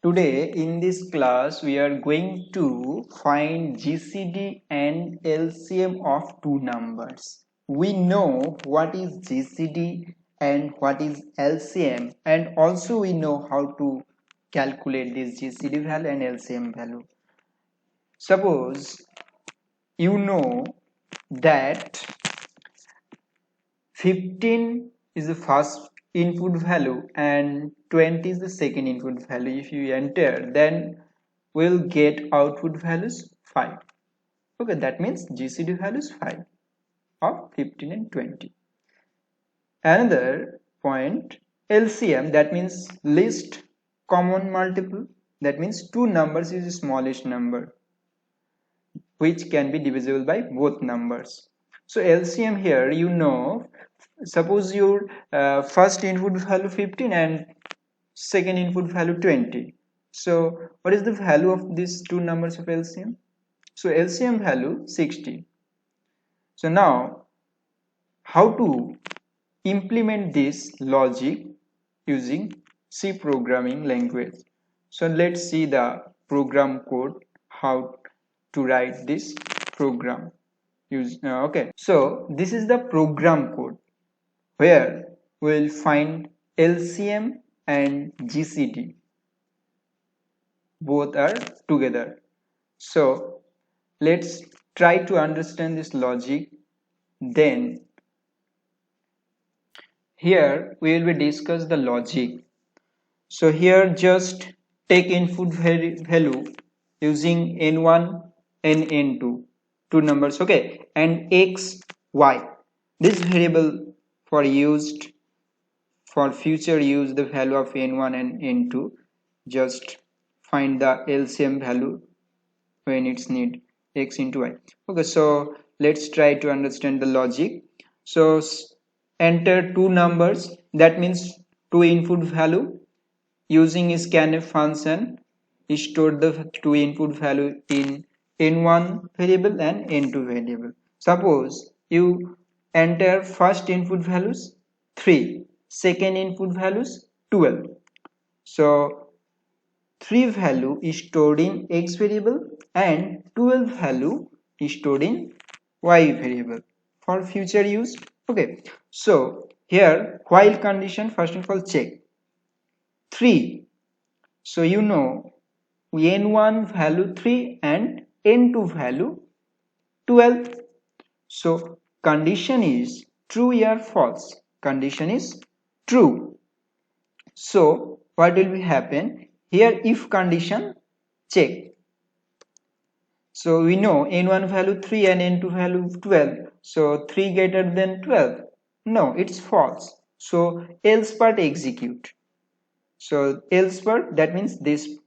Today in this class we are going to find GCD and LCM of two numbers. We know what is GCD and what is LCM, and also we know how to calculate this GCD value and LCM value. Suppose you know that 15 is the first input value and 20 is the second input value. If you enter, then we'll get output values 5. Okay, that means GCD value is 5 of 15 and 20. Another point, LCM, that means least common multiple. That means two numbers is the smallest number which can be divisible by both numbers. So LCM here, you know, suppose your first input value 15 and second input value 20. So what is the value of these two numbers of LCM? So LCM value 60. So now how to implement this logic using C programming language? So let's see the program code, how to write this program. Okay, so this is the program code where we'll find LCM and GCD. Both are together. So let's try to understand this logic. Then here we will discuss the logic. So here just take input value using n1 and n2, two numbers, okay, and x, y. This variable for future use the value of n1 and n2. Just find the LCM value when it's need x into y. Okay, so let's try to understand the logic. So enter two numbers, that means two input value. Using scanf function, store the two input value in n1 variable and n2 variable. Suppose you enter first input values 3, second input values 12. So 3 value is stored in x variable and 12 value is stored in y variable for future use. Okay, so here while condition, first of all check 3. So you know n1 value 3 and n2 value 12. So condition is true or false? Condition is true. So what will be happen? Here if condition, check. So we know n1 value 3 and n2 value 12. So 3 greater than 12. No, it's false. So else part execute. So else part, that means this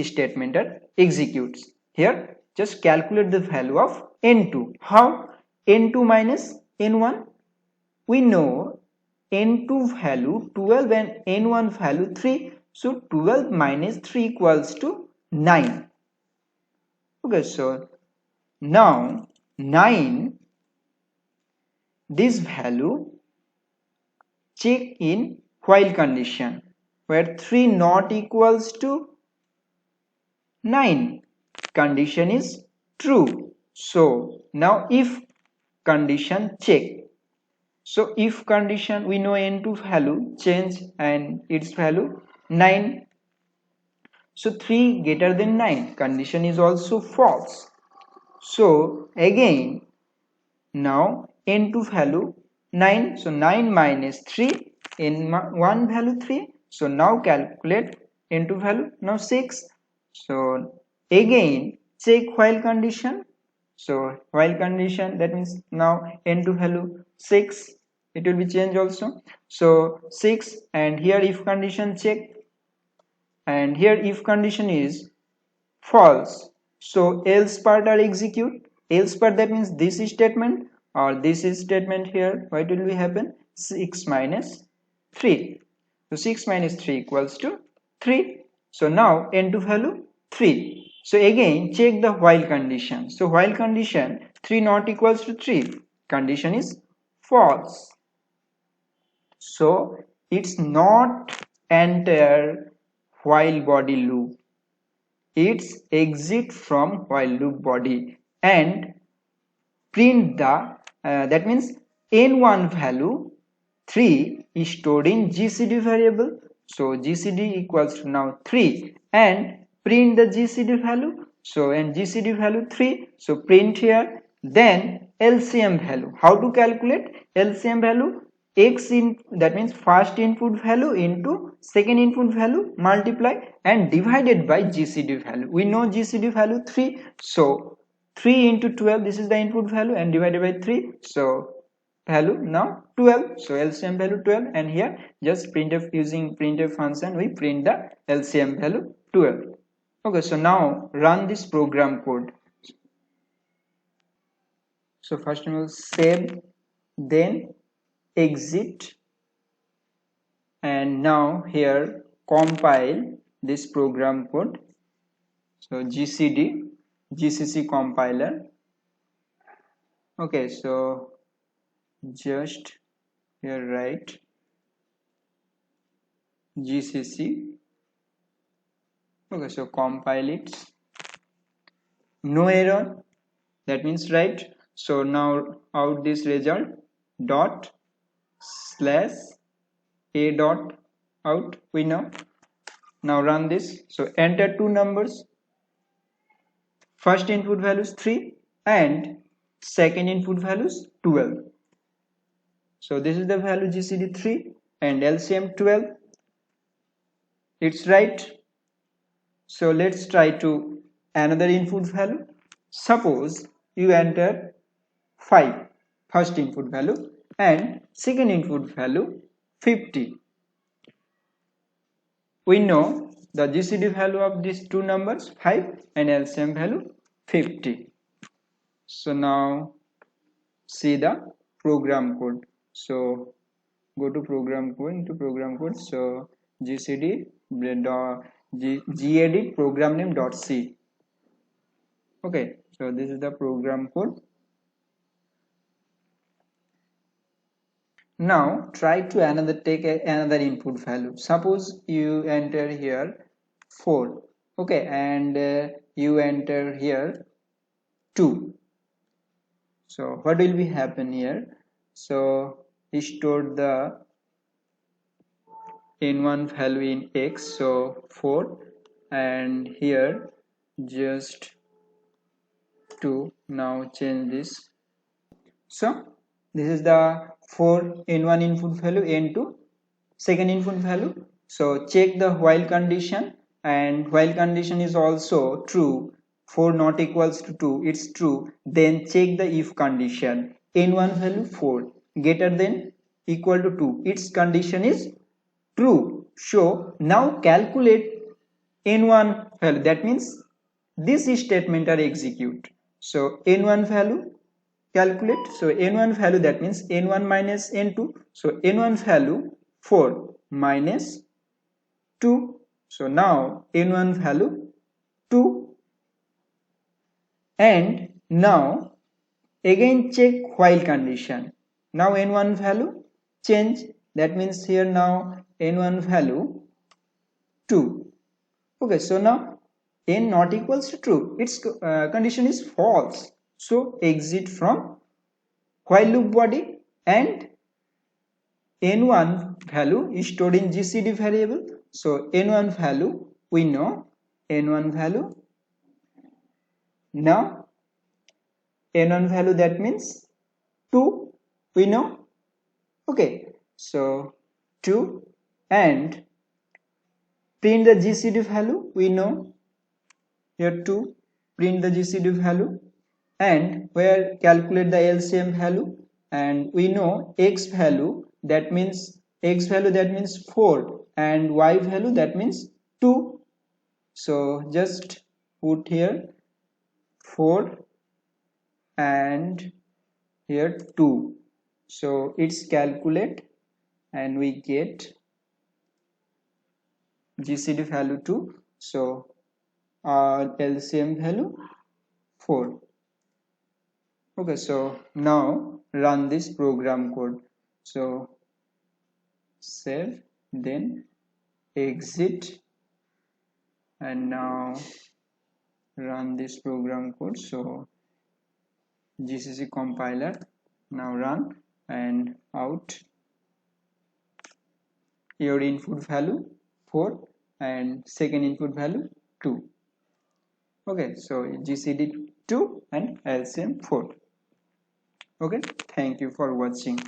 statement executes. Here just calculate the value of n2. How? n2 minus n1. We know n2 value 12 and n1 value 3. So 12 minus 3 equals to 9. Okay, so now 9, this value check in while condition where 3 not equals to 9. Condition is true. So now if condition, check. So if condition, we know n2 value change and its value 9. So 3 greater than 9. Condition is also false. So again now n2 value 9. So 9 minus 3, n1 value 3. So now calculate n2 value, now 6. So again check while condition. So while condition, that means now n2 value 6, it will be changed also. So 6, and here if condition, check, and here if condition is false. So else part are execute. Else part, that means this is statement or this is statement. Here what will be happen? 6 minus 3. So 6 minus 3 equals to 3. So now n2 value 3. So again check the while condition. So while condition 3 not equals to 3. Condition is false. So it's not enter while body loop. It's exit from while loop body and print the that means n1 value 3 is stored in GCD variable. So GCD equals to now 3 and print the GCD value. So and GCD value 3. So print here. Then LCM value. How to calculate LCM value? X in that means first input value into second input value multiply and divided by GCD value. We know GCD value 3. So 3 into 12, this is the input value and divided by 3. So value now 12. So LCM value 12 and here just printf using printf function we print the LCM value 12. Okay, so now run this program code. So first we will save, then exit, and now here compile this program code. So GCC compiler. Okay, so just here write GCC. Okay, so compile it. No error. That means right. So now out this result dot slash a dot out we know. Now run this. So enter two numbers. First input value is 3 and second input value is 12. So this is the value GCD 3 and LCM 12. It's right. So let's try to another input value. Suppose you enter 5 first input value and second input value 50. We know the GCD value of these two numbers 5 and LCM value 50. So now see the program code. So go to program code, into program code. So GCD gedit program name .c. Okay, so this is the program code. Now try to take another input value. Suppose you enter here 4, okay, and you enter here 2. So what will be happen here? So store the n1 value in x, so 4, and here just 2. Now change this. So this is the 4 n1 input value, n2 second input value. So check the while condition, and while condition is also true, 4 not equals to 2, it's true. Then check the if condition, n1 value 4 greater than equal to 2, its condition is true. So now calculate n1 value, that means this statement are execute. So n1 value calculate. So n1 value, that means n1 minus n2. So n1 value 4 minus 2. So now n1 value 2. And now again check while condition. Now n1 value change. That means here now n1 value 2. Okay, so now n not equals to true, its condition is false. So exit from while loop body and n1 value is stored in GCD variable. So n1 value we know, n1 value, now n1 value that means 2 we know. Okay, so 2 and print the GCD value we know, here 2, print the GCD value, and where calculate the LCM value, and we know x value that means 4 and y value that means 2. So just put here 4 and here 2. So it's calculate and we get GCD value 2. So LCM value 4. Okay, so now run this program code. So save, then exit, and now run this program code. So GCC compiler, now run, and out your input value 4 and second input value 2. Okay, so GCD 2 and LCM 4. Okay, thank you for watching.